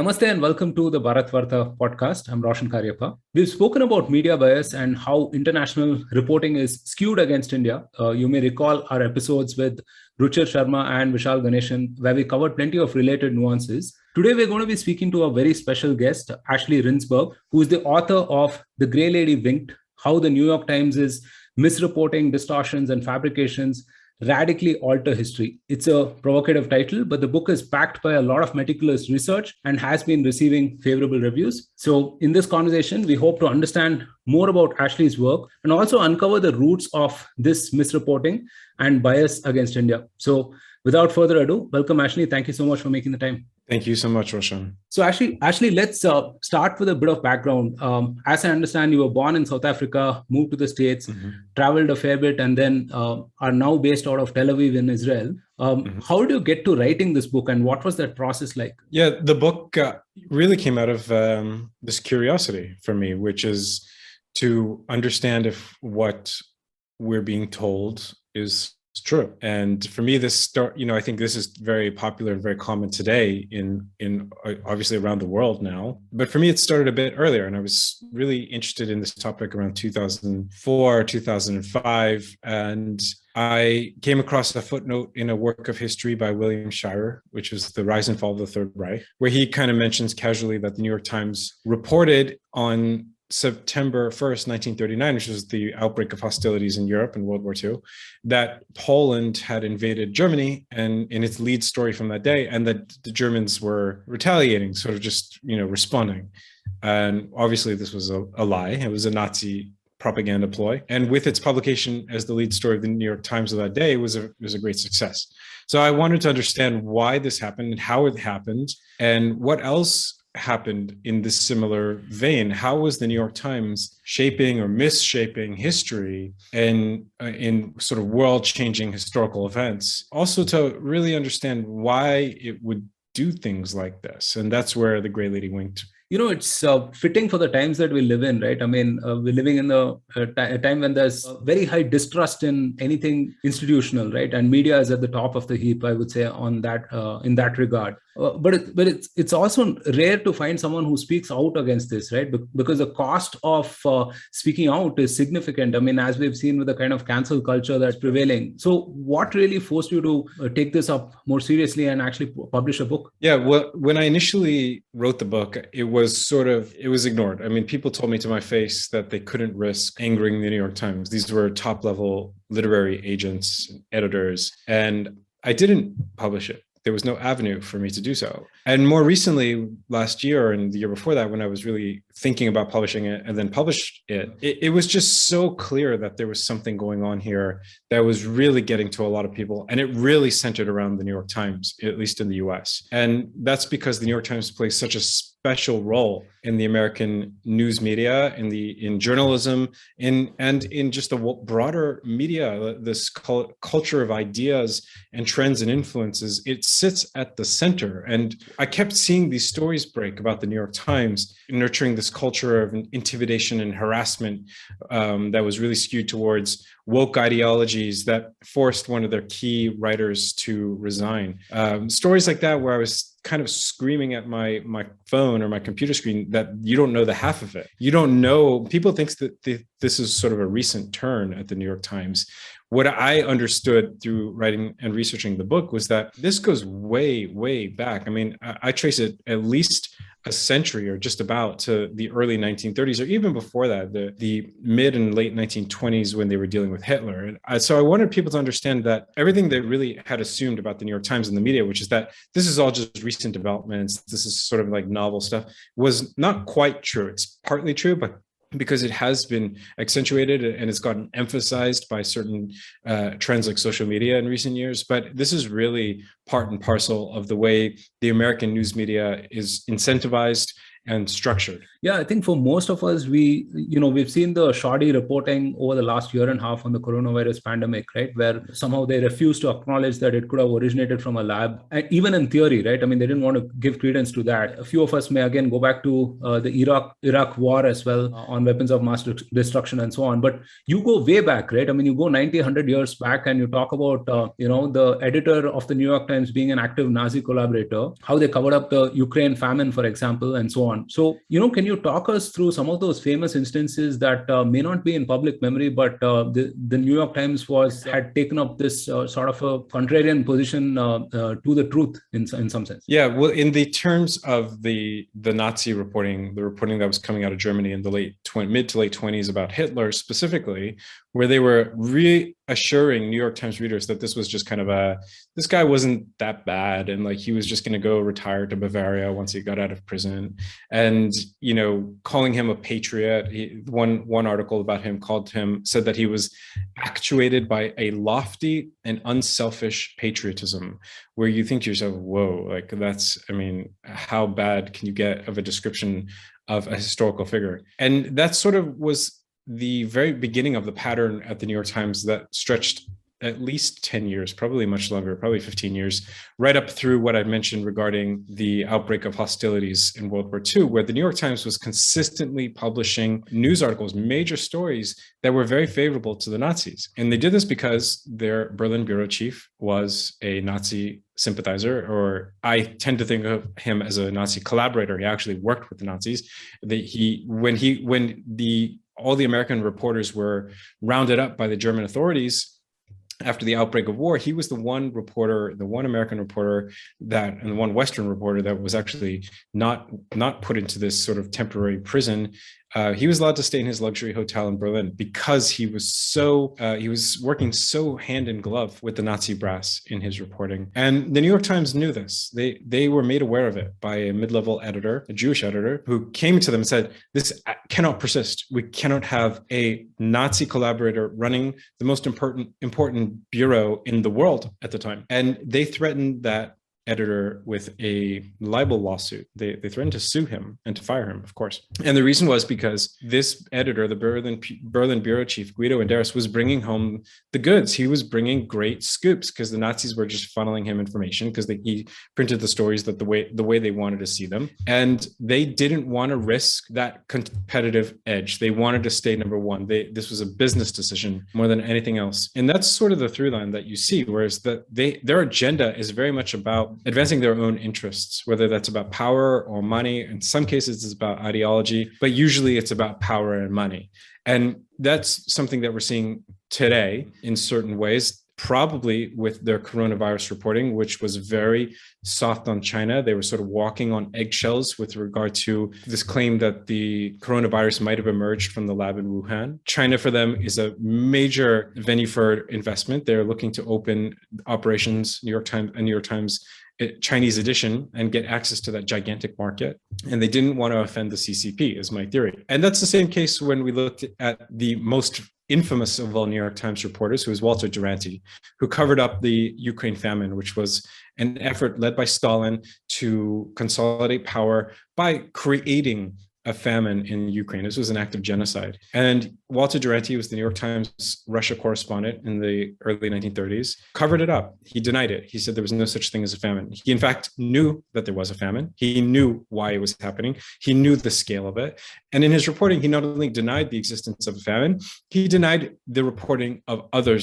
Namaste and welcome to the Bharat Varta podcast. I'm Roshan Karyappa. We've spoken about media bias and how international reporting is skewed against India. You may recall our episodes with Ruchir Sharma and Vishal Ganeshan, where we covered plenty of related nuances. Today, we're going to be speaking to a very special guest, Ashley Rindsberg, who is the author of The Grey Lady Winked, How the New York Times is Misreporting, Distortions, and Fabrications Radically Alter History. It's a provocative title, but the book is backed by a lot of meticulous research and has been receiving favorable reviews. So in this conversation, we hope to understand more about Ashley's work and also uncover the roots of this misreporting and bias against India. So without further ado, welcome Ashley. Thank you so much for making the time. Thank you so much, Roshan. So Ashley, let's start with a bit of background. As I understand, you were born in South Africa, moved to the States, traveled a fair bit, and then are now based out of Tel Aviv in Israel. How did you get to writing this book, and what was that process like? Yeah, the book really came out of this curiosity for me, which is to understand if what we're being told is true. And for me, I think this is very popular and very common today in obviously around the world now. But for me, it started a bit earlier, and I was really interested in this topic around 2004, 2005. And I came across a footnote in a work of history by William Shirer, which is The Rise and Fall of the Third Reich, where he kind of mentions casually that the New York Times reported on September 1st, 1939, which was the outbreak of hostilities in Europe in World War II, that Poland had invaded Germany, and in its lead story from that day, and that the Germans were retaliating, sort of just, responding. And obviously this was a lie. It was a Nazi propaganda ploy. And with its publication as the lead story of the New York Times of that day, it was a great success. So I wanted to understand why this happened and how it happened and what else happened in this similar vein. How was the New York Times shaping or misshaping history and in sort of world-changing historical events? Also to really understand why it would do things like this. And that's where The Grey Lady Winked. It's fitting for the times that we live in, right? I mean, we're living in a time when there's very high distrust in anything institutional, right? And media is at the top of the heap, I would say, on that in that regard. But it's also rare to find someone who speaks out against this, right? Because the cost of speaking out is significant. I mean, as we've seen with the kind of cancel culture that's prevailing. So what really forced you to take this up more seriously and actually publish a book? Yeah, well, when I initially wrote the book, it was ignored. I mean, people told me to my face that they couldn't risk angering the New York Times. These were top level literary agents, editors, and I didn't publish it. There was no avenue for me to do so. And more recently, last year and the year before that, when I was really thinking about publishing it and then published it was just so clear that there was something going on here that was really getting to a lot of people. And it really centered around the New York Times, at least in the US. And that's because the New York Times plays such a special role in the American news media, in journalism, and in just the broader media, this culture of ideas and trends and influences. It sits at the center. And I kept seeing these stories break about the New York Times nurturing this culture of intimidation and harassment that was really skewed towards woke ideologies that forced one of their key writers to resign. Stories like that, where I was kind of screaming at my phone or my computer screen that you don't know the half of it. You don't know. People think that this is sort of a recent turn at the New York Times. What I understood through writing and researching the book was that this goes way, way back. I mean, I trace it at least a century or just about to the early 1930s, or even before that, the mid and late 1920s, when they were dealing with Hitler. And so I wanted people to understand that everything they really had assumed about the New York Times and the media, which is that this is all just recent developments, this is sort of like novel stuff, was not quite true. It's partly true, but because it has been accentuated and it's gotten emphasized by certain trends like social media in recent years. But this is really part and parcel of the way the American news media is incentivized and structured. Yeah, I think for most of us, we've seen the shoddy reporting over the last year and a half on the coronavirus pandemic, right? Where somehow they refused to acknowledge that it could have originated from a lab, and even in theory, right? I mean, they didn't want to give credence to that. A few of us may again go back to the Iraq war as well, on weapons of mass destruction and so on. But you go way back, right? I mean, you go 90, 100 years back, and you talk about the editor of the New York Times being an active Nazi collaborator, how they covered up the Ukraine famine, for example, and so on. So, can you talk us through some of those famous instances that may not be in public memory, but the New York Times had taken up this sort of a contrarian position to the truth in some sense? Yeah, well, in the terms of the Nazi reporting, the reporting that was coming out of Germany in the mid to late 20s about Hitler specifically, where they were reassuring New York Times readers that this was just kind of this guy wasn't that bad, and like he was just going to go retire to Bavaria once he got out of prison, and calling him a patriot. One article about him said that he was actuated by a lofty and unselfish patriotism, where you think to yourself, whoa, like how bad can you get of a description of a historical figure? And that sort of was the very beginning of the pattern at the New York Times that stretched at least 10 years, probably much longer, probably 15 years, right up through what I mentioned regarding the outbreak of hostilities in World War II, where the New York Times was consistently publishing news articles, major stories that were very favorable to the Nazis. And they did this because their Berlin bureau chief was a Nazi sympathizer, or I tend to think of him as a Nazi collaborator. He actually worked with the Nazis. When all the American reporters were rounded up by the German authorities after the outbreak of war, he was the one American reporter and the one Western reporter that was actually not put into this sort of temporary prison. He was allowed to stay in his luxury hotel in Berlin because he was working so hand in glove with the Nazi brass in his reporting. And the New York Times knew this. They were made aware of it by a mid-level editor, a Jewish editor, who came to them and said, this cannot persist. We cannot have a Nazi collaborator running the most important bureau in the world at the time. And they threatened that editor with a libel lawsuit. They threatened to sue him and to fire him, of course. And the reason was because this editor, the Berlin bureau chief, Guido Enderis, was bringing home the goods. He was bringing great scoops because the Nazis were just funneling him information because he printed the stories that the way they wanted to see them. And they didn't want to risk that competitive edge. They wanted to stay number one. This was a business decision more than anything else. And that's sort of the through line that you see, whereas their agenda is very much about advancing their own interests, whether that's about power or money. In some cases, it's about ideology, but usually it's about power and money. And that's something that we're seeing today in certain ways, probably with their coronavirus reporting, which was very soft on China. They were sort of walking on eggshells with regard to this claim that the coronavirus might have emerged from the lab in Wuhan. China, for them, is a major venue for investment. They're looking to open operations, New York Times Chinese edition, and get access to that gigantic market. And they didn't want to offend the CCP, is my theory. And that's the same case when we looked at the most infamous of all New York Times reporters, who was Walter Duranty, who covered up the Ukraine famine, which was an effort led by Stalin to consolidate power by creating a famine in Ukraine. This was an act of genocide. And Walter Duranty was the New York Times Russia correspondent in the early 1930s, covered it up. He denied it. He said there was no such thing as a famine. He, in fact, knew that there was a famine. He knew why it was happening. He knew the scale of it. And in his reporting, he not only denied the existence of a famine, he denied the reporting of other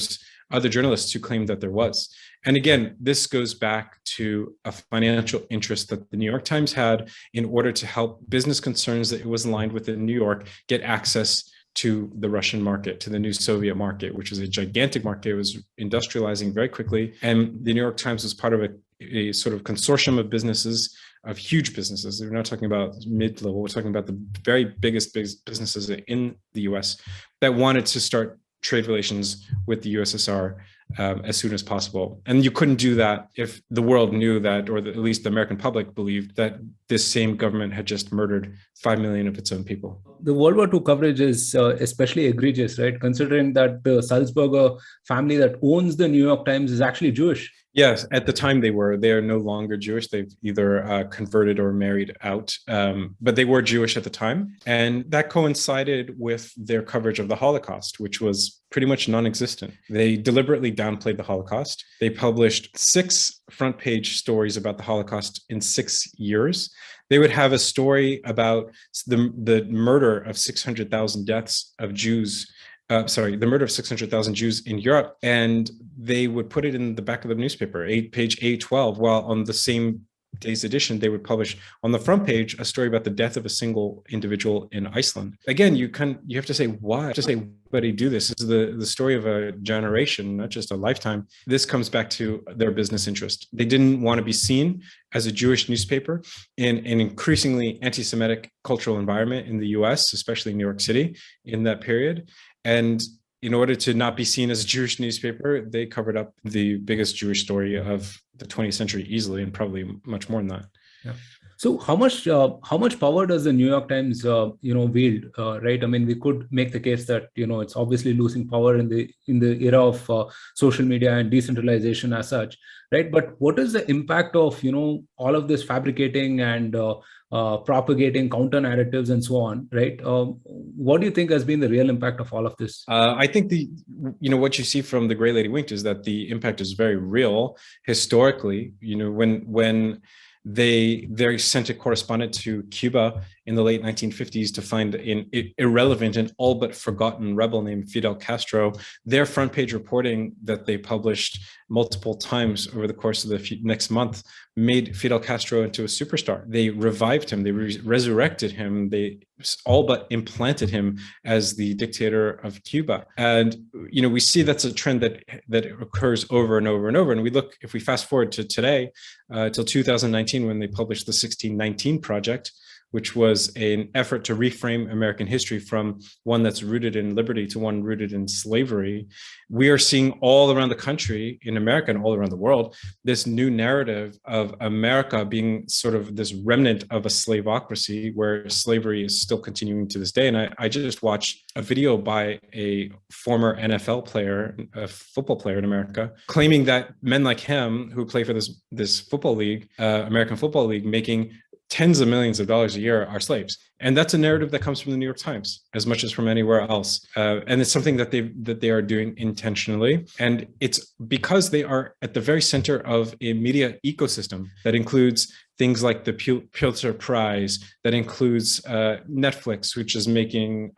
journalists who claimed that there was. And again, this goes back to a financial interest that the New York Times had in order to help business concerns that it was aligned with in New York get access to the Russian market, to the new Soviet market, which was a gigantic market. It was industrializing very quickly. And the New York Times was part of a sort of consortium of businesses, of huge businesses. We're not talking about mid-level. We're talking about the very biggest businesses in the US that wanted to start trade relations with the USSR as soon as possible. And you couldn't do that if the world knew that, or at least the American public believed that this same government had just murdered 5 million of its own people. The World War II coverage is especially egregious, right? Considering that the Sulzberger family that owns the New York Times is actually Jewish. Yes, at the time they were. They are no longer Jewish. They've either converted or married out, but they were Jewish at the time. And that coincided with their coverage of the Holocaust, which was pretty much non-existent. They deliberately downplayed the Holocaust. They published 6 front-page stories about the Holocaust in 6 years. They would have a story about the murder of 600,000 deaths of Jews. The murder of 600,000 Jews in Europe, and they would put it in the back of the newspaper, page A12, while on the same day's edition, they would publish on the front page a story about the death of a single individual in Iceland. Again, you have to say, why? Just say, anybody do this? This is the story of a generation, not just a lifetime. This comes back to their business interest. They didn't want to be seen as a Jewish newspaper in an increasingly anti-Semitic cultural environment in the US, especially New York City in that period. And in order to not be seen as a Jewish newspaper, they covered up the biggest Jewish story of the 20th century easily, and probably much more than that. Yeah. So how much power does the New York Times wield, right? I mean, we could make the case that it's obviously losing power in the era of social media and decentralization as such, right? But what is the impact of all of this fabricating and propagating counter narratives and so on, right? What do you think has been the real impact of all of this? I think what you see from The Great Lady Winked is that the impact is very real historically. When they sent a correspondent to Cuba in the late 1950s to find an irrelevant and all but forgotten rebel named Fidel Castro. Their front page reporting that they published multiple times over the course of the next month made Fidel Castro into a superstar. They revived him, they resurrected him, they all but implanted him as the dictator of Cuba. And we see that's a trend that occurs over and over and over. And if we fast forward to today, till 2019, when they published the 1619 Project, which was an effort to reframe American history from one that's rooted in liberty to one rooted in slavery. We are seeing all around the country, in America and all around the world, this new narrative of America being sort of this remnant of a slaveocracy where slavery is still continuing to this day. And I just watched a video by a former NFL player, a football player in America, claiming that men like him who play for this football league, American Football League, making tens of millions of dollars a year are slaves. And that's a narrative that comes from the New York Times as much as from anywhere else. And it's something that they are doing intentionally. And it's because they are at the very center of a media ecosystem that includes things like the Pulitzer Prize, that includes Netflix, which is making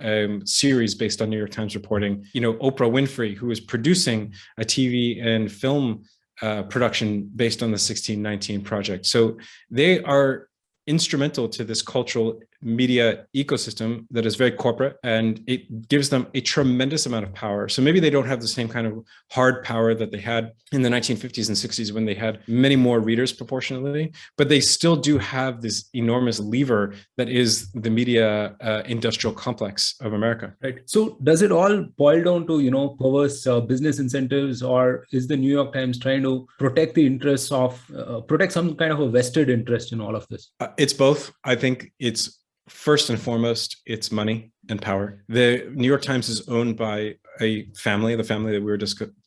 series based on New York Times reporting. Oprah Winfrey, who is producing a TV and film production based on the 1619 Project. So they are instrumental to this cultural media ecosystem that is very corporate, and it gives them a tremendous amount of power. So maybe they don't have the same kind of hard power that they had in the 1950s and 60s when they had many more readers proportionally, but they still do have this enormous lever that is the media industrial complex of America. Right. So does it all boil down to, perverse business incentives, or is the New York Times trying to protect the interests of, protect some kind of a vested interest in all of this? It's both. I think it's first and foremost, it's money and power. The New York Times is owned by a family, the family that we were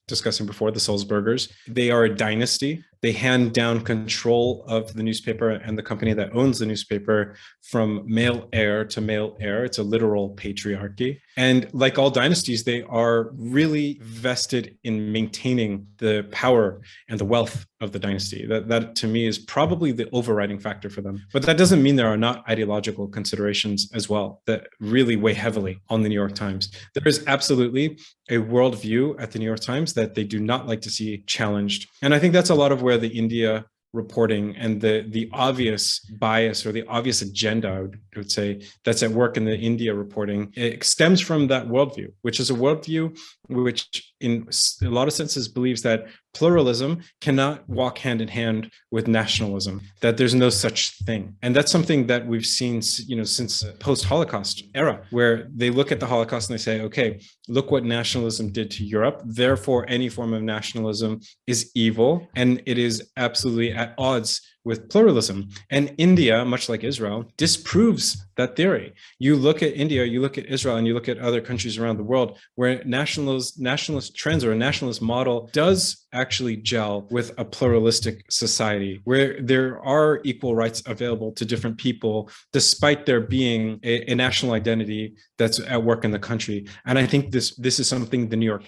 discussing before, the Sulzbergers. They are a dynasty. They hand down control of the newspaper and the company that owns the newspaper from male heir to male heir. It's a literal patriarchy. And like all dynasties, they are really vested in maintaining the power and the wealth of the dynasty. That to me is probably the overriding factor for them. But that doesn't mean there are not ideological considerations as well that really weigh heavily on the New York Times. There is absolutely a worldview at the New York Times that they do not like to see challenged. And I think that's a lot of where the India reporting and the obvious bias or the obvious agenda, I would say, that's at work in the India reporting, it stems from that worldview, which is a worldview which in a lot of senses believes that pluralism cannot walk hand in hand with nationalism, that there's no such thing. And that's something that we've seen, since post-Holocaust era, where they look at the Holocaust and they say, okay, look what nationalism did to Europe. Therefore, any form of nationalism is evil, and it is absolutely at odds with pluralism. And India, much like Israel, disproves that theory. You look at India, you look at Israel, and you look at other countries around the world where nationalist trends or a nationalist model does actually gel with a pluralistic society, where there are equal rights available to different people, despite there being a national identity that's at work in the country. And I think this is something the New York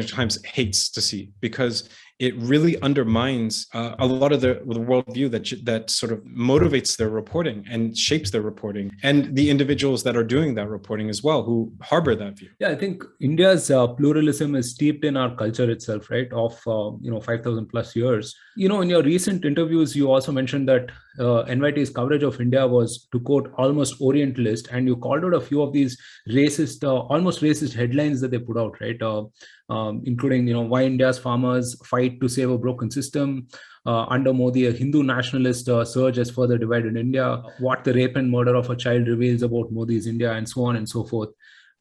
Times hates to see, because it really undermines a lot of the worldview that sort of motivates their reporting and shapes their reporting, and the individuals that are doing that reporting as well, who harbor that view. Yeah, I think India's pluralism is steeped in our culture itself, right? Of 5,000 plus years. In your recent interviews, you also mentioned that NYT's coverage of India was, to quote, almost Orientalist, and you called out a few of these almost racist headlines that they put out, right? Including, why India's farmers fight to save a broken system. Under Modi, a Hindu nationalist surge has further divided India. What the rape and murder of a child reveals about Modi's India, and so on and so forth.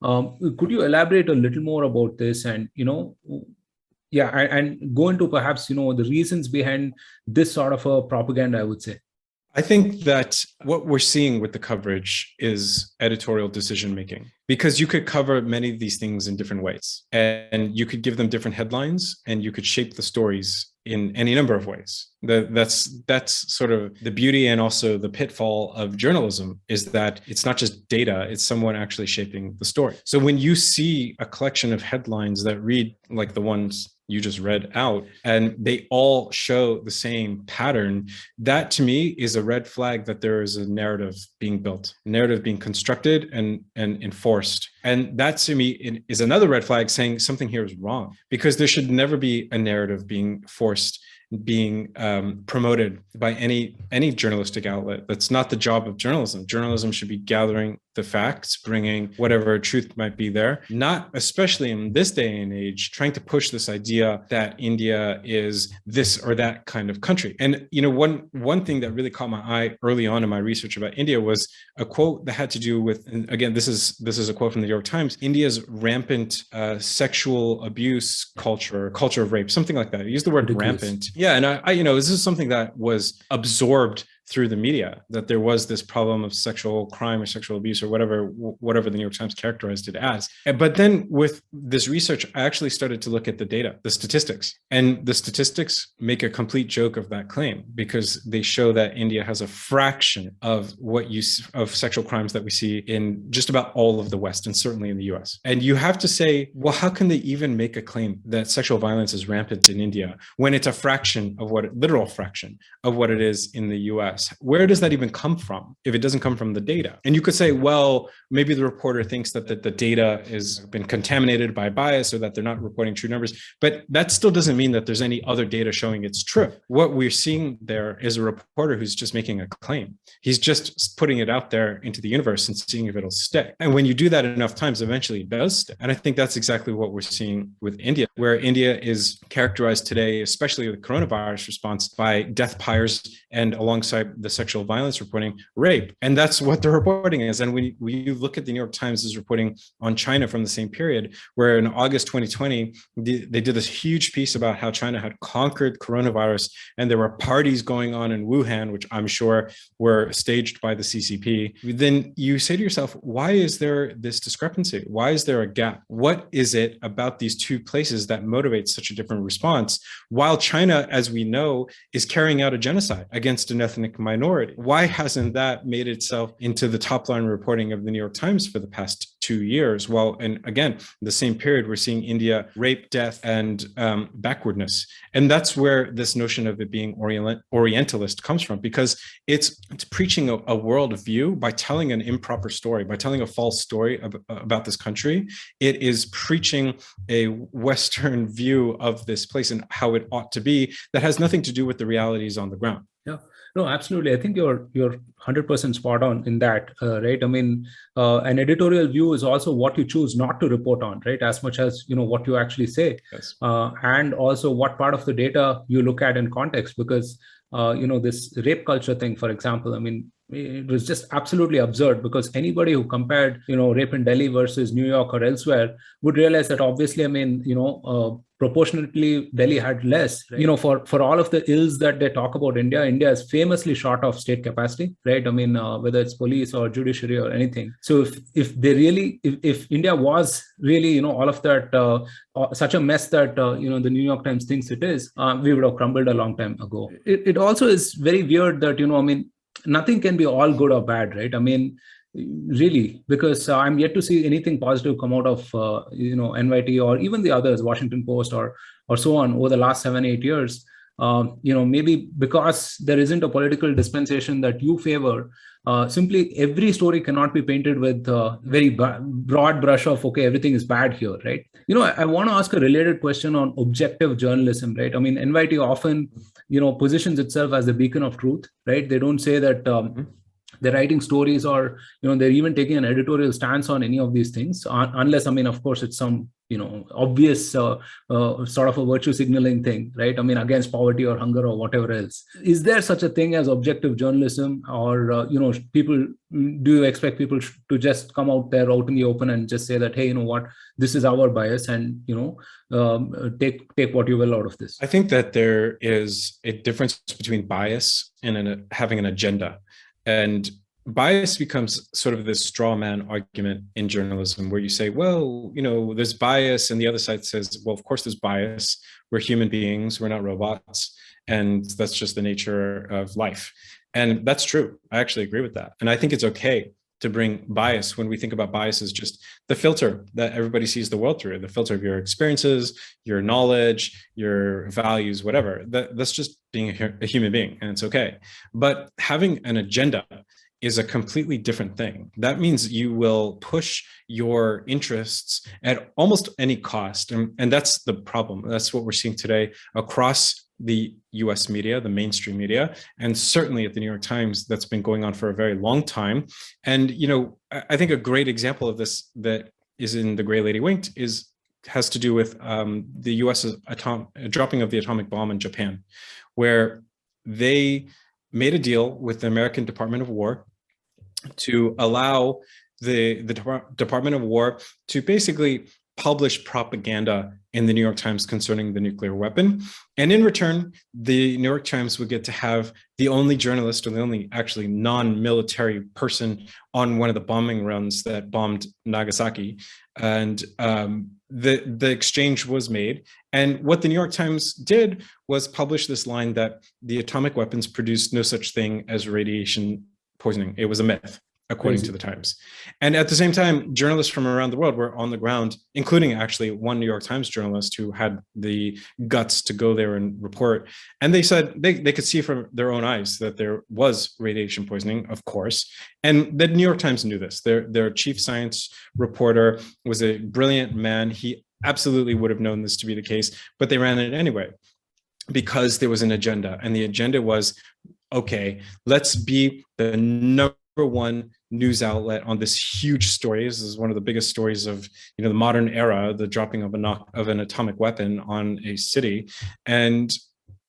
Could you elaborate a little more about this, and and go into perhaps the reasons behind this sort of a propaganda, I would say? I think that what we're seeing with the coverage is editorial decision making, because you could cover many of these things in different ways, and you could give them different headlines, and you could shape the stories in any number of ways. That's sort of the beauty and also the pitfall of journalism, is that it's not just data, it's someone actually shaping the story. So when you see a collection of headlines that read like the ones you just read out, and they all show the same pattern, that to me is a red flag that there is a narrative being built, narrative being constructed and enforced. And that to me is another red flag, saying something here is wrong, because there should never be a narrative being forced, being promoted by any journalistic outlet. That's not the job of journalism. Journalism should be gathering the facts, bringing whatever truth might be there, not, especially in this day and age, trying to push this idea that India is this or that kind of country. And one thing that really caught my eye early on in my research about India was a quote that had to do with, and again, this is a quote from the New York Times, India's rampant sexual abuse culture of rape, something like that. I used the word rampant. Yeah, and I this is something that was absorbed through the media, that there was this problem of sexual crime or sexual abuse or whatever the New York Times characterized it as. But then with this research, I actually started to look at the data, the statistics, and the statistics make a complete joke of that claim, because they show that India has a fraction of of sexual crimes that we see in just about all of the West, and certainly in the US. And you have to say, well, how can they even make a claim that sexual violence is rampant in India when it's a literal fraction of what it is in the US? Where does that even come from if it doesn't come from the data? And you could say, well, maybe the reporter thinks that the data has been contaminated by bias, or that they're not reporting true numbers, but that still doesn't mean that there's any other data showing it's true. What we're seeing there is a reporter who's just making a claim. He's just putting it out there into the universe and seeing if it'll stick. And when you do that enough times, eventually it does stick. And I think that's exactly what we're seeing with India, where India is characterized today, especially the coronavirus response, by death pyres, and alongside the sexual violence reporting, rape. And that's what the reporting is. And when you look at the New York Times' reporting on China from the same period, where in August 2020, they did this huge piece about how China had conquered coronavirus, and there were parties going on in Wuhan, which I'm sure were staged by the CCP. Then you say to yourself, why is there this discrepancy? Why is there a gap? What is it about these two places that motivates such a different response, while China, as we know, is carrying out a genocide against an ethnic minority? Why hasn't that made itself into the top line reporting of the New York Times for the past 2 years? Well, and again, in the same period, we're seeing India rape, death, and backwardness. And that's where this notion of it being Orientalist comes from, because it's preaching a worldview by telling an improper story, by telling a false story about this country. It is preaching a Western view of this place and how it ought to be, that has nothing to do with the realities on the ground. Yeah. No, absolutely. I think you're 100% spot on in that, right? I mean, an editorial view is also what you choose not to report on, right? As much as what you actually say, Yes. and also what part of the data you look at in context. Because this rape culture thing, for example, I mean, it was just absolutely absurd because anybody who compared rape in Delhi versus New York or elsewhere would realize that obviously, I mean, proportionately Delhi had less, right? For all of the ills that they talk about India is famously short of state capacity, right? I mean, whether it's police or judiciary or anything. So if India was really all of that, such a mess that the New York Times thinks it is, we would have crumbled a long time ago. It also is very weird that I mean, nothing can be all good or bad, right? I mean, really, because I'm yet to see anything positive come out of NYT or even the others, Washington Post or so on, over the last 7-8 years. Maybe because there isn't a political dispensation that you favor. Simply every story cannot be painted with very broad brush of, okay, everything is bad here, right? I want to ask a related question on objective journalism, right? I mean, NYT often positions itself as the beacon of truth, right? They don't say that they're writing stories or they're even taking an editorial stance on any of these things, unless, I mean, of course, it's some obvious sort of a virtue signaling thing, right? I mean, against poverty or hunger or whatever else. Is there such a thing as objective journalism, or do you expect people to just come out there out in the open and just say that, hey, you know what, this is our bias, and take what you will out of this? I think that there is a difference between bias and having an agenda. And bias becomes sort of this straw man argument in journalism where you say, well, there's bias, and the other side says, well, of course there's bias. We're human beings, we're not robots, and that's just the nature of life. And that's true. I actually agree with that. And I think it's okay to bring bias when we think about bias as just the filter that everybody sees the world through, the filter of your experiences, your knowledge, your values, whatever. That's just being a human being, and it's okay. But having an agenda is a completely different thing. That means you will push your interests at almost any cost. And that's the problem. That's what we're seeing today across the US media, the mainstream media, and certainly at the New York Times. That's been going on for a very long time. And, I think a great example of this that is in The Gray Lady Winked has to do with the US's dropping of the atomic bomb in Japan, where they made a deal with the American Department of War to allow the Department of War to basically publish propaganda in the New York Times concerning the nuclear weapon. And in return, the New York Times would get to have the only journalist, or the only actually non-military person on one of the bombing runs that bombed Nagasaki. And the exchange was made. And what the New York Times did was publish this line that the atomic weapons produced no such thing as radiation poisoning. It was a myth, according to the Times. And at the same time, journalists from around the world were on the ground, including actually one New York Times journalist who had the guts to go there and report. And they said they could see from their own eyes that there was radiation poisoning, of course. And the New York Times knew this. Their chief science reporter was a brilliant man. He absolutely would have known this to be the case, but they ran it anyway because there was an agenda. And the agenda was, okay, let's be the number one news outlet on this huge story. This is one of the biggest stories of the modern era, the dropping of an atomic weapon on a city. And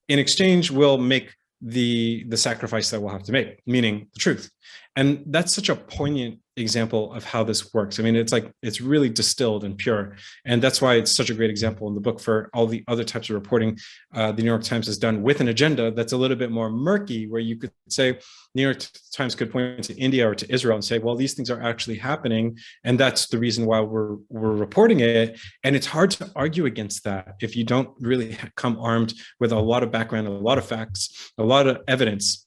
in exchange, we'll make the sacrifice that we'll have to make, meaning the truth. And that's such a poignant example of how this works. I mean, it's really distilled and pure. And that's why it's such a great example in the book for all the other types of reporting the New York Times has done with an agenda that's a little bit more murky, where you could say New York Times could point to India or to Israel and say, well, these things are actually happening, and that's the reason why we're reporting it. And it's hard to argue against that if you don't really come armed with a lot of background, a lot of facts, a lot of evidence.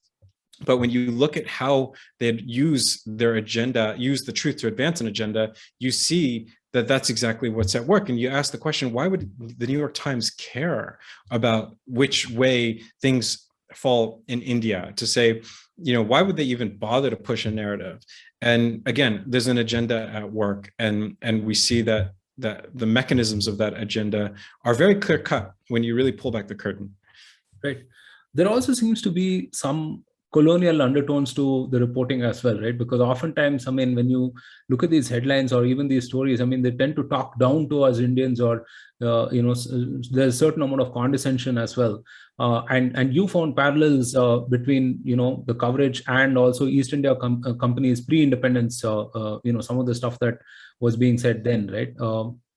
But when you look at how they use their agenda, use the truth to advance an agenda, you see that that's exactly what's at work. And you ask the question, why would the New York Times care about which way things fall in India? To say, why would they even bother to push a narrative? And again, there's an agenda at work, and we see that the mechanisms of that agenda are very clear cut when you really pull back the curtain. Right. There also seems to be some colonial undertones to the reporting as well, right? Because oftentimes, I mean, when you look at these headlines or even these stories, I mean, they tend to talk down to us Indians, or there's a certain amount of condescension as well. And you found parallels between the coverage and also East India companies pre-independence. Some of the stuff that was being said then, right?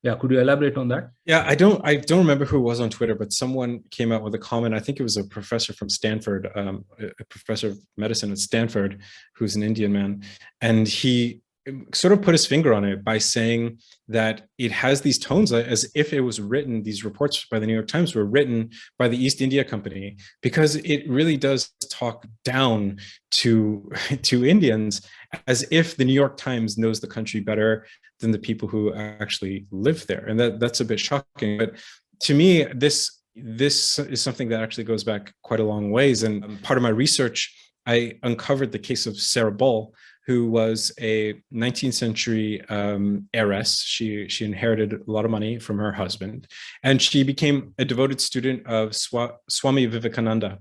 Yeah, could you elaborate on that? Yeah, I don't remember who it was on Twitter, but someone came out with a comment. I think it was a professor from Stanford, a professor of medicine at Stanford, who's an Indian man, and he sort of put his finger on it by saying that it has these tones as if it was written, these reports by the New York Times were written by the East India Company, because it really does talk down to Indians, as if the New York Times knows the country better than the people who actually live there. And that's a bit shocking. But to me, this is something that actually goes back quite a long ways. And part of my research, I uncovered the case of Sarah Bull, who was a 19th century heiress. She inherited a lot of money from her husband, and she became a devoted student of Swami Vivekananda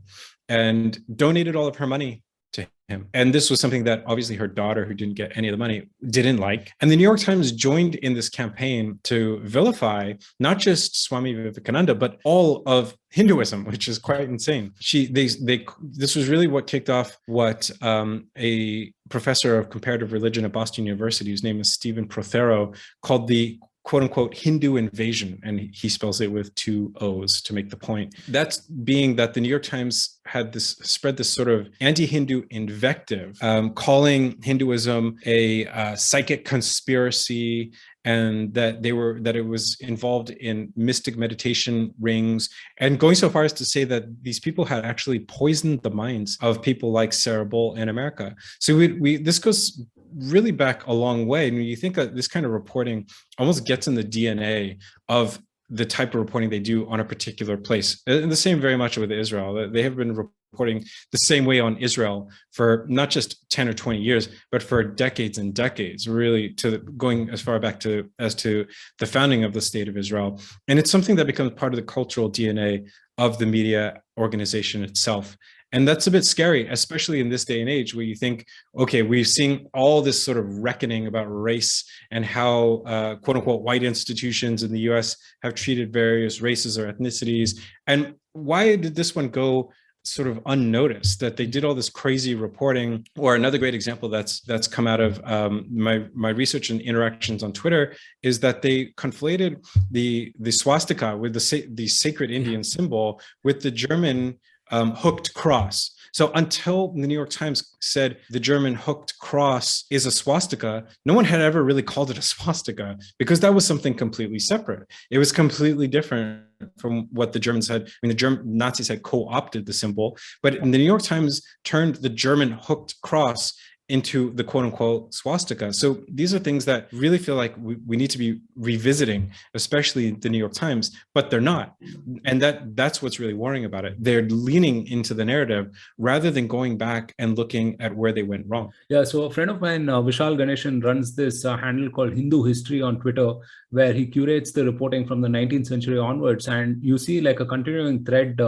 and donated all of her money to him. And this was something that obviously her daughter, who didn't get any of the money, didn't like. And the New York Times joined in this campaign to vilify not just Swami Vivekananda, but all of Hinduism, which is quite insane. This was really what kicked off what a professor of comparative religion at Boston University, whose name is Stephen Prothero, called the quote unquote Hindu invasion. And he spells it with 2 O's to make the point. That's being that the New York Times had spread this sort of anti-Hindu invective, calling Hinduism a psychic conspiracy, and that it was involved in mystic meditation rings, and going so far as to say that these people had actually poisoned the minds of people like Sarah Bull in America. So this goes really back a long way. And when you think that this kind of reporting almost gets in the DNA of the type of reporting they do on a particular place. And the same very much with Israel. They have been reporting the same way on Israel for not just 10 or 20 years, but for decades and decades, really going as far back as to the founding of the State of Israel. And it's something that becomes part of the cultural DNA of the media organization itself. And that's a bit scary, especially in this day and age where you think, okay, we've seen all this sort of reckoning about race and how quote unquote white institutions in the US have treated various races or ethnicities. And why did this one go sort of unnoticed, that they did all this crazy reporting? Or another great example that's come out of my research and interactions on Twitter is that they conflated the swastika with the sacred Indian symbol with the German hooked cross. So until the New York Times said the German hooked cross is a swastika, no one had ever really called it a swastika, because that was something completely separate. It was completely different from what the Germans had. I mean, the Nazis had co-opted the symbol, but the New York Times turned the German hooked cross into the quote unquote swastika. So these are things that really feel like we need to be revisiting, especially the New York Times, but they're not. And that's what's really worrying about it. They're leaning into the narrative rather than going back and looking at where they went wrong. Yeah, so a friend of mine, Vishal Ganeshan, runs this handle called Hindu History on Twitter, where he curates the reporting from the 19th century onwards. And you see like a continuing thread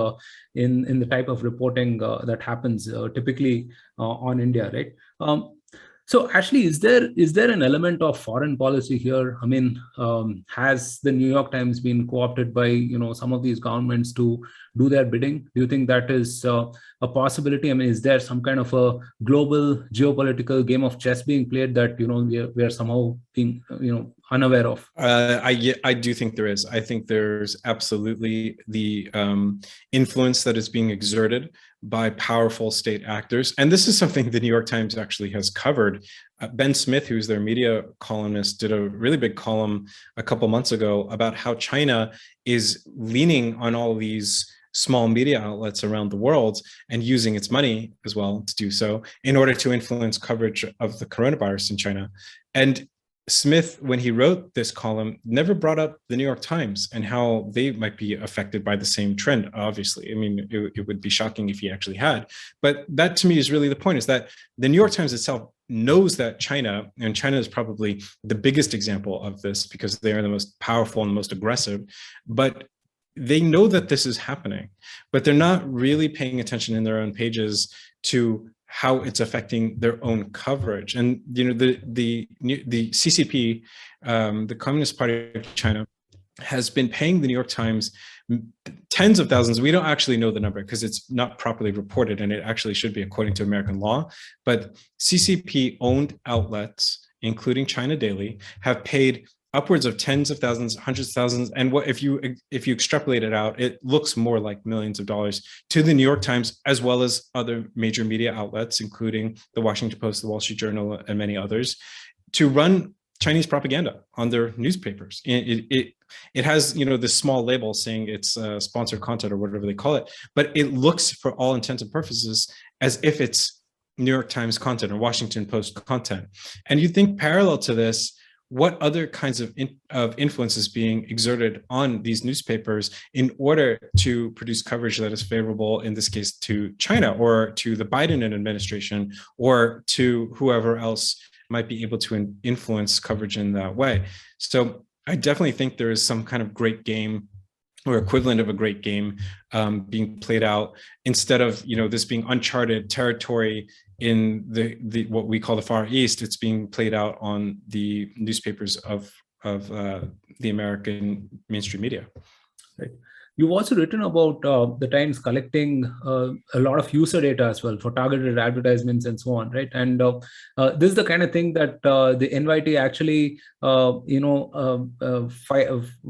in the type of reporting that happens typically on India, right? So actually, is there an element of foreign policy here? I mean, has the New York Times been co-opted by some of these governments to do their bidding? Do you think that is a possibility? I mean, is there some kind of a global geopolitical game of chess being played that we are somehow being unaware of? I do think there is. I think there's absolutely the influence that is being exerted by powerful state actors. And this is something the New York Times actually has covered. Ben Smith, who's their media columnist, did a really big column a couple months ago about how China is leaning on all these small media outlets around the world and using its money as well to do so in order to influence coverage of the coronavirus in China. And Smith, when he wrote this column, never brought up the New York Times and how they might be affected by the same trend, obviously. I mean, it would be shocking if he actually had. But that to me is really the point, is that the New York Times itself knows that China, and China is probably the biggest example of this because they are the most powerful and the most aggressive, but they know that this is happening, but they're not really paying attention in their own pages to how it's affecting their own coverage. And the CCP, the Communist Party of China, has been paying the New York Times tens of thousands. We don't actually know the number because it's not properly reported, and it actually should be according to American law. But CCP owned outlets, including China Daily, have paid upwards of tens of thousands, hundreds of thousands, and if you extrapolate it out, it looks more like millions of dollars to the New York Times, as well as other major media outlets, including the Washington Post, the Wall Street Journal, and many others, to run Chinese propaganda on their newspapers. It has, this small label saying it's sponsored content or whatever they call it, but it looks, for all intents and purposes, as if it's New York Times content or Washington Post content. And you think parallel to this, what other kinds of influence is being exerted on these newspapers in order to produce coverage that is favorable, in this case, to China or to the Biden administration or to whoever else might be able to influence coverage in that way. So I definitely think there is some kind of great game or equivalent of a great game being played out, instead of this being uncharted territory in the what we call the Far East. It's being played out on the newspapers of the American mainstream media. Right. You've also written about the Times collecting a lot of user data as well for targeted advertisements and so on, right? And this is the kind of thing that the NYT actually,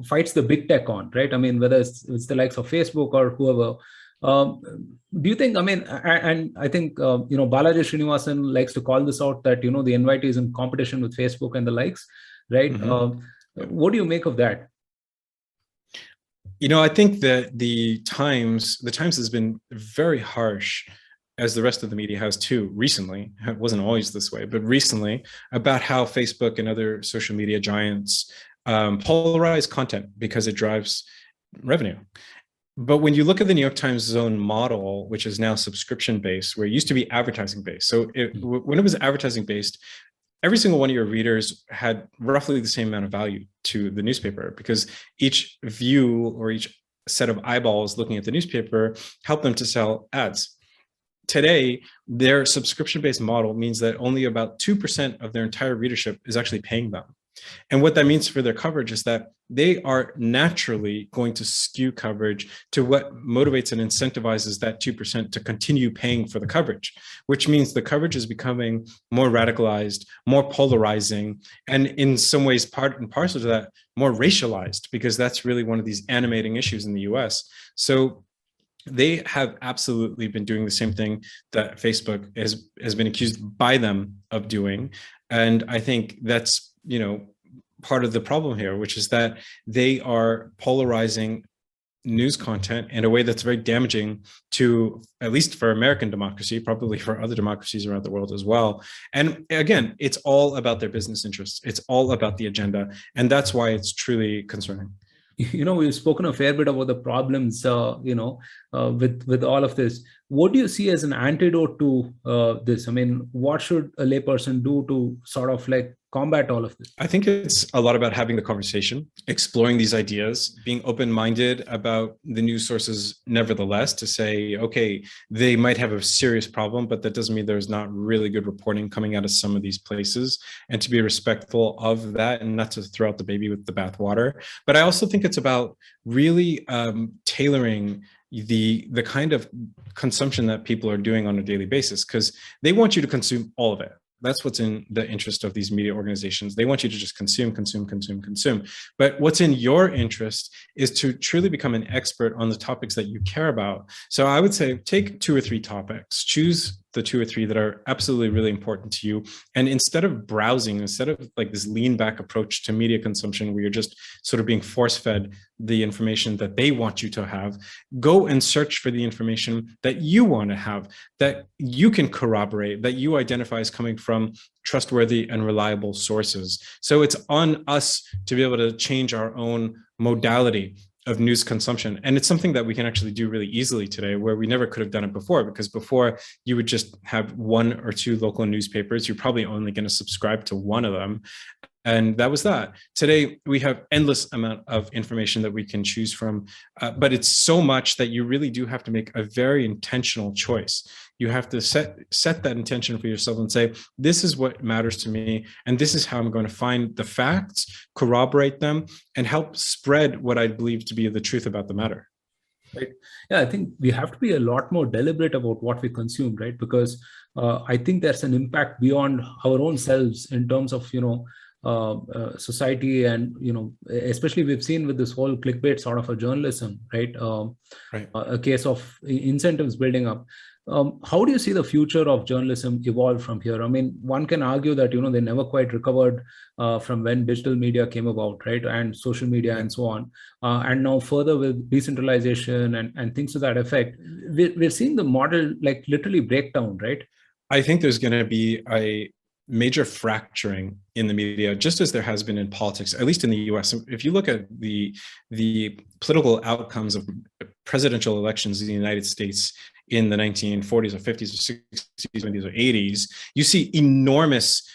fights the big tech on, right? I mean, whether it's the likes of Facebook or whoever. Do you think, and I think, Balaji Srinivasan likes to call this out, that, the NYT is in competition with Facebook and the likes, right? Mm-hmm. What do you make of that? I think that the Times has been very harsh, as the rest of the media has too, recently. It wasn't always this way, but recently, about how Facebook and other social media giants polarize content because it drives revenue. But when you look at the New York Times' own model, which is now subscription-based, where it used to be advertising-based. So when it was advertising-based, every single one of your readers had roughly the same amount of value to the newspaper, because each view or each set of eyeballs looking at the newspaper helped them to sell ads. Today, their subscription-based model means that only about 2% of their entire readership is actually paying them. And what that means for their coverage is that they are naturally going to skew coverage to what motivates and incentivizes that 2% to continue paying for the coverage, which means the coverage is becoming more radicalized, more polarizing, and in some ways, part and parcel to that, more racialized, because that's really one of these animating issues in the US. So they have absolutely been doing the same thing that Facebook has been accused by them of doing. And I think that's, part of the problem here, which is that they are polarizing news content in a way that's very damaging to, at least for American democracy, probably for other democracies around the world as well. And again, it's all about their business interests. It's all about the agenda. And that's why it's truly concerning. We've spoken a fair bit about the problems, with all of this. What do you see as an antidote to this? What should a layperson do to sort of combat all of this? I think it's a lot about having the conversation, exploring these ideas, being open-minded about the news sources, nevertheless, to say, okay, they might have a serious problem, but that doesn't mean there's not really good reporting coming out of some of these places, and to be respectful of that and not to throw out the baby with the bathwater. But I also think it's about really tailoring the kind of consumption that people are doing on a daily basis, because they want you to consume all of it. That's what's in the interest of these media organizations. They want you to just consume. But what's in your interest is to truly become an expert on the topics that you care about. So I would say take 2 or 3 topics, choose the 2 or 3 that are absolutely really important to you. And instead of browsing, instead of this lean back approach to media consumption, where you're just sort of being force fed the information that they want you to have, go and search for the information that you want to have, that you can corroborate, that you identify as coming from trustworthy and reliable sources. So it's on us to be able to change our own modality of news consumption. And it's something that we can actually do really easily today, where we never could have done it before, because before you would just have 1 or 2 local newspapers. You're probably only going to subscribe to one of them. And that was that. Today, we have endless amount of information that we can choose from, but it's so much that you really do have to make a very intentional choice. You have to set that intention for yourself and say, this is what matters to me, and this is how I'm going to find the facts, corroborate them, and help spread what I believe to be the truth about the matter. Right. Yeah, I think we have to be a lot more deliberate about what we consume, right? Because I think there's an impact beyond our own selves in terms of, society, and, especially we've seen with this whole clickbait sort of a journalism, right? Right. A case of incentives building up. How do you see the future of journalism evolve from here? I mean, one can argue that, they never quite recovered from when digital media came about, right? And social media and so on. And now further with decentralization and things to that effect, we're seeing the model like literally break down, right? I think there's going to be a major fracturing in the media, just as there has been in politics, at least in the US. If you look at the political outcomes of presidential elections in the United States in the 1940s or 50s or 60s, 70s or 80s, you see enormous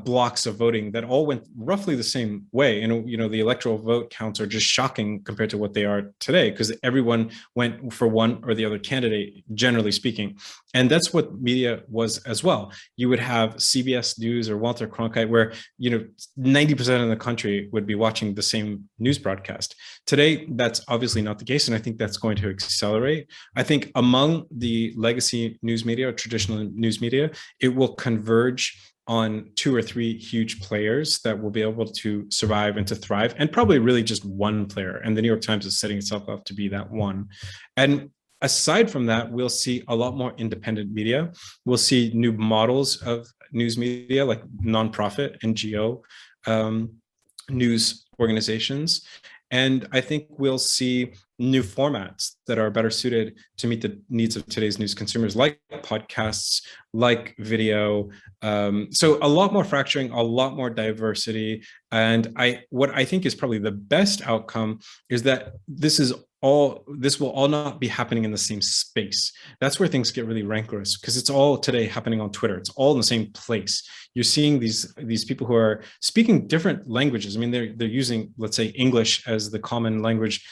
blocks of voting that all went roughly the same way. And, the electoral vote counts are just shocking compared to what they are today, because everyone went for one or the other candidate, generally speaking. And that's what media was as well. You would have CBS News or Walter Cronkite, where, 90% of the country would be watching the same news broadcast. Today, that's obviously not the case. And I think that's going to accelerate. I think among the legacy news media or traditional news media, it will converge on 2 or 3 huge players that will be able to survive and to thrive, and probably really just one player. And the New York Times is setting itself up to be that one. And aside from that, we'll see a lot more independent media. We'll see new models of news media, like nonprofit, NGO, news organizations. And I think we'll see new formats that are better suited to meet the needs of today's news consumers, like podcasts, like video. So a lot more fracturing, a lot more diversity. And what I think is probably the best outcome is that this will all not be happening in the same space. That's where things get really rancorous, because it's all today happening on Twitter. It's all in the same place. You're seeing these people who are speaking different languages. I mean, they're using, let's say, English as the common language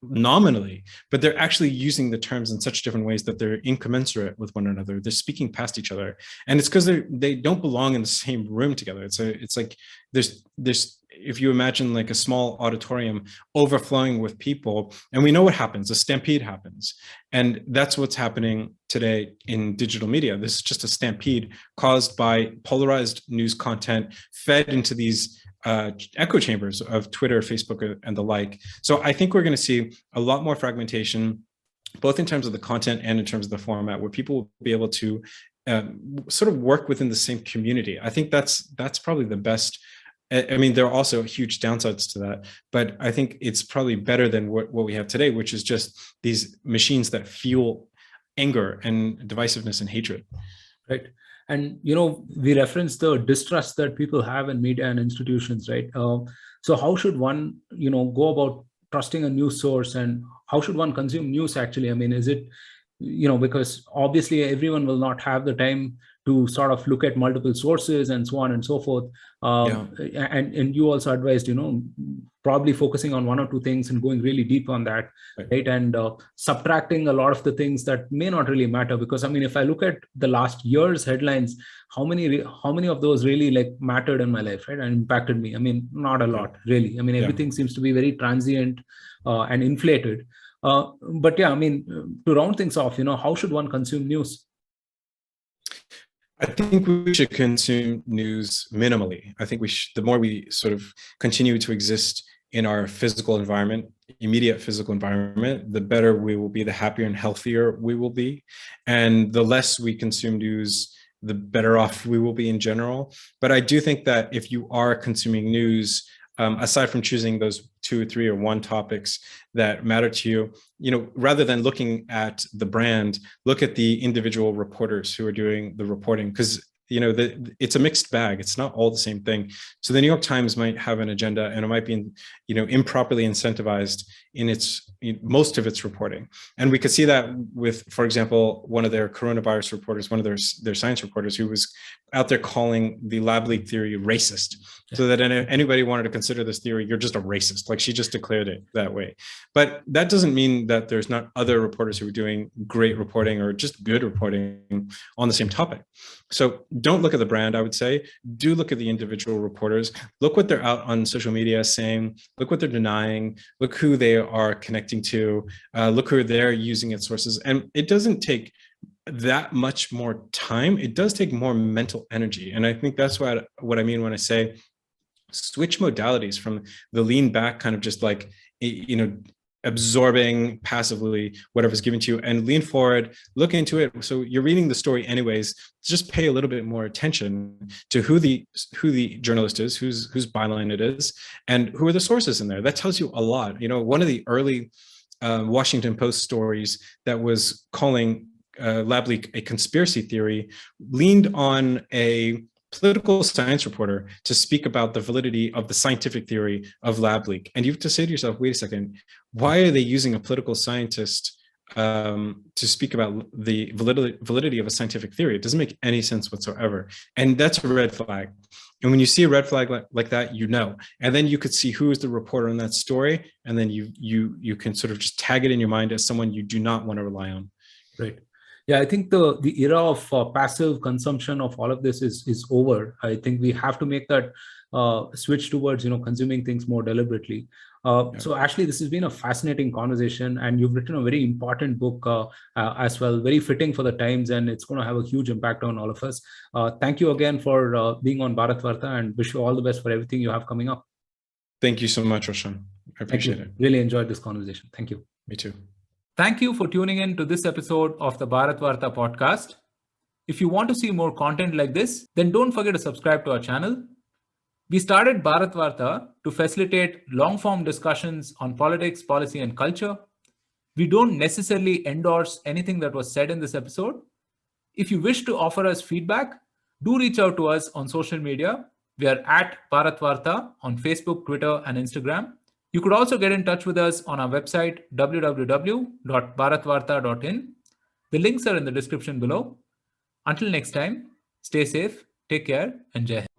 nominally, but they're actually using the terms in such different ways that they're incommensurate with one another. They're speaking past each other, and it's because they don't belong in the same room together. It's like there's if you imagine like a small auditorium overflowing with people, and we know what happens, a stampede happens. And that's what's happening today in digital media. This is just a stampede caused by polarized news content fed into these echo chambers of Twitter, Facebook, and the like. So I think we're going to see a lot more fragmentation, both in terms of the content and in terms of the format, where people will be able to sort of work within the same community. I think that's probably the best. I mean, there are also huge downsides to that, but I think it's probably better than what we have today, which is just these machines that fuel anger and divisiveness and hatred. Right. And, we reference the distrust that people have in media and institutions, right? So how should one, go about trusting a news source, and how should one consume news actually? I mean, is it, because obviously everyone will not have the time to sort of look at multiple sources and so on and so forth. And you also advised, probably focusing on 1 or 2 things and going really deep on that, right? And subtracting a lot of the things that may not really matter. Because I mean, if I look at the last year's headlines, how many of those really like mattered in my life, right? And impacted me? I mean, not a lot, really. I mean, everything seems to be very transient and inflated. But yeah, I mean, to round things off, how should one consume news? I think we should consume news minimally. I think the more we sort of continue to exist in our physical environment, immediate physical environment, the better we will be, the happier and healthier we will be. And the less we consume news, the better off we will be in general. But I do think that if you are consuming news, aside from choosing those 2 or 3 or 1 topics that matter to you, rather than looking at the brand, look at the individual reporters who are doing the reporting. Because it's a mixed bag. It's not all the same thing. So the New York Times might have an agenda, and it might be, improperly incentivized in most of its reporting. And we could see that with, for example, one of their coronavirus reporters, one of their science reporters, who was out there calling the lab leak theory racist. So that if anybody wanted to consider this theory, you're just a racist. Like, she just declared it that way. But that doesn't mean that there's not other reporters who are doing great reporting or just good reporting on the same topic. So don't look at the brand, I would say. Do look at the individual reporters. Look what they're out on social media saying. Look what they're denying. Look who they are connecting to. Look who they're using as sources. And it doesn't take that much more time. It does take more mental energy. And I think that's what I mean when I say switch modalities from the lean back, kind of just like, absorbing passively whatever's given to you, and lean forward, look into it. So you're reading the story anyways, just pay a little bit more attention to who the journalist is, whose byline it is, and who are the sources in there. That tells you a lot. One of the early Washington Post stories that was calling lab leak a conspiracy theory leaned on a political science reporter to speak about the validity of the scientific theory of lab leak. And you have to say to yourself, wait a second, why are they using a political scientist to speak about the validity of a scientific theory? It doesn't make any sense whatsoever. And that's a red flag. And when you see a red flag like that, and then you could see who is the reporter on that story. And then you can sort of just tag it in your mind as someone you do not want to rely on. Right. Yeah, I think the era of passive consumption of all of this is over. I think we have to make that switch towards consuming things more deliberately. So Ashley, this has been a fascinating conversation, and you've written a very important book as well, very fitting for the times, and it's going to have a huge impact on all of us. Thank you again for being on Bharat Varta, and wish you all the best for everything you have coming up. Thank you so much, Roshan. I appreciate it. Really enjoyed this conversation. Thank you. Me too. Thank you for tuning in to this episode of the Bharat Varta podcast. If you want to see more content like this, then don't forget to subscribe to our channel. We started Bharat Varta to facilitate long-form discussions on politics, policy, and culture. We don't necessarily endorse anything that was said in this episode. If you wish to offer us feedback, do reach out to us on social media. We are at Bharat Varta on Facebook, Twitter, and Instagram. You could also get in touch with us on our website, www.bharatvarta.in. The links are in the description below. Until next time, stay safe, take care, and Jai Hind.